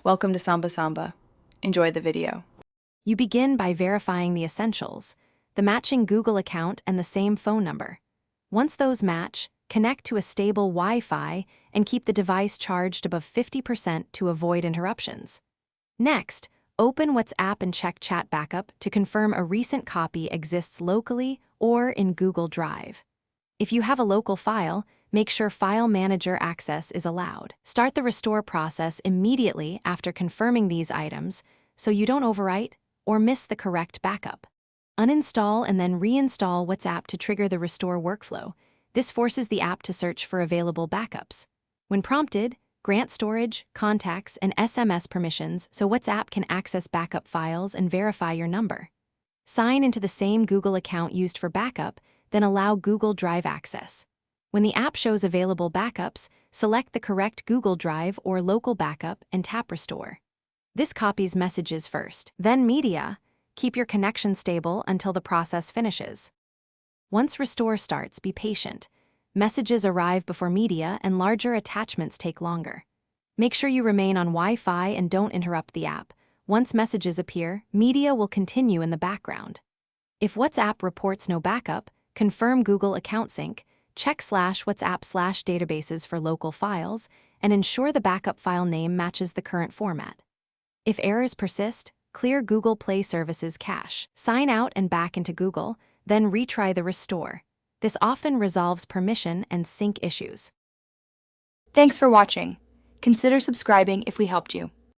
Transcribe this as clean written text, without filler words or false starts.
Welcome to Samba Samba. Enjoy the video. You begin by verifying the essentials, the matching Google account and the same phone number. Once those match, connect to a stable Wi-Fi and keep the device charged above 50% to avoid interruptions. Next, open WhatsApp and check chat backup to confirm a recent copy exists locally or in Google Drive. If you have a local file, make sure File Manager access is allowed. Start the restore process immediately after confirming these items so you don't overwrite or miss the correct backup. Uninstall and then reinstall WhatsApp to trigger the restore workflow. This forces the app to search for available backups. When prompted, grant storage, contacts, and SMS permissions so WhatsApp can access backup files and verify your number. Sign into the same Google account used for backup, then allow Google Drive access. When the app shows available backups, select the correct Google Drive or local backup and tap Restore. This copies messages first, then media. Keep your connection stable until the process finishes. Once Restore starts, be patient. Messages arrive before media and larger attachments take longer. Make sure you remain on Wi-Fi and don't interrupt the app. Once messages appear, media will continue in the background. If WhatsApp reports no backup, confirm Google Account Sync, check /WhatsApp/databases for local files, and ensure the backup file name matches the current format. If errors persist, clear Google Play Services cache. Sign out and back into Google, then retry the restore. This often resolves permission and sync issues. Thanks for watching. Consider subscribing if we helped you.